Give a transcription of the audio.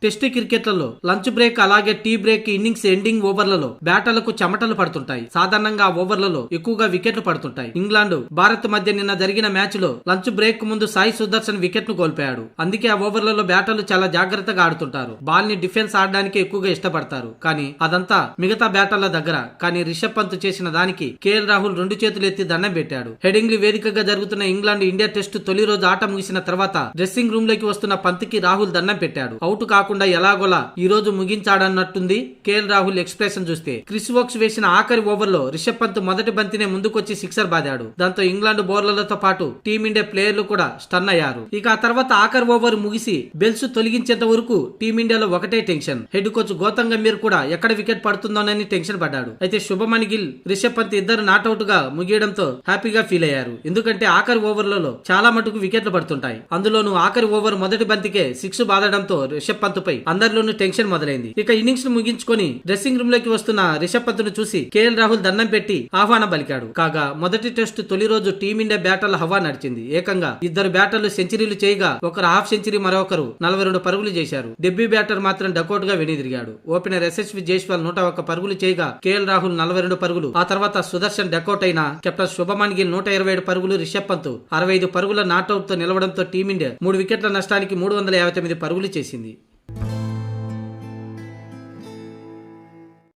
Test క్రికెట్లలో lunch break అలాగే tea break innings ending ఓవర్లలో బ్యాటర్లకు చెమటలు పడుతుంటాయి. సాధారణంగా ఆ ఓవర్లలో ఎక్కువగా వికెట్లు పడుతుంటాయి. ఇంగ్లాండ్ భారత్ మధ్య నిన్న జరిగిన మ్యాచ్ లో లంచ్ బ్రేక్ ముందు సాయి సుదర్శన్ వికెట్ ను కోల్పోయాడు. అందుకే ఆ ఓవర్లలో బ్యాటర్లు చాలా జాగ్రత్తగా ఆడుతుంటారు. బాల్ ని డిఫెన్స్ ఆడడానికి ఎక్కువగా ఇష్టపడతారు. కానీ అదంతా మిగతా బ్యాటర్ల దగ్గర. కానీ రిషబ్ పంత్ చేసిన దానికి కేఎల్ రాహుల్ 2 చేతులు ఎత్తి దండం పెట్టాడు. హెడింగ్లీ వేదికగా జరుగుతున్న ఇంగ్లాండ్ ఇండియా టెస్ట్ తొలి రోజు ఆట ముగిసిన తర్వాత డ్రెస్సింగ్ రూమ్ లోకి వస్తున్న పంత్ కి రాహుల్ దండం పెట్టాడు. అవుట్ కాకుండా ఎలాగోలా ఈ రోజు ముగించాడన్నట్టుంది కేఎల్ రాహుల్ ఎక్స్ప్రెషన్ చూస్తే. క్రిస్ వోక్స్ వేసిన ఆఖరి ఓవర్ లో రిషబ్ పంత్ మొదటి బంతినే ముందుకొచ్చి సిక్సర్ బాదాడు. దాంతో ఇంగ్లాండ్ బౌలర్లతో పాటు టీమిండియా ప్లేయర్లు కూడా స్టన్ అయ్యారు. ఇక ఆ తర్వాత ఆఖరి ఓవర్ ముగిసి బెల్స్ తొలగించేంత వరకు టీమిండియాలో ఒకటే tension. Head coach Gautam Gambhir కూడా ఎక్కడ వికెట్ పడుతుందోనని టెన్షన్ పడ్డాడు. అయితే శుభమన్ గిల్, రిషబ్ పంత్ ఇద్దరు నాట్అవుట్ గా ముగియడంతో హ్యాపీగా ఫీల్ అయ్యారు. ఎందుకంటే ఆఖరి ఓవర్లలో చాలా మటుకు వికెట్లు పడుతుంటాయి. అందులోనూ ఆఖరి ఓవర్ మొదటి బంతికే 6 బాదడంతో రిషబ్ పంత్ పై అందరిలోనూ టెన్షన్ మొదలైంది. ఇక ఇన్నింగ్స్ ను ముగించుకొని డ్రెస్సింగ్ రూమ్ లోకి వస్తున్న రిషబ్ పంత్ ను చూసి కేఎల్ రాహుల్ దండం పెట్టి ఆహ్వానం పలికాడు. కాగా మొదటి టెస్ట్ తొలి రోజు టీమిండియా బ్యాటర్ల హవా నడిచింది. ఏకంగా ఇద్దరు బ్యాటర్లు సెంచరీలు చేయగా ఒకరు హాఫ్ సెంచరీ, మరొకరు 42 పరుగులు చేశారు. డెబ్యూ బ్యాటర్ మాత్రం డకౌట్ గా వెనుదిరిగాడు. ఓపెనర్ ఎస్ఎస్వి జైస్వాల్ 101 పరుగులు చేయగా కేఎల్ రాహుల్ 42 పరుగులు. ఆ తర్వాత సుదర్శన్ డకౌట్ అయిన కెప్టెన్ శుభమన్ గిల్ 127 పరుగులు, రిషబ్ పంత్ 65 పరుగుల నాట్అవుట్ తో నిలవడంతో టీమిండియా 3 వికెట్ల నష్టానికి 359 పరుగులు చేసింది.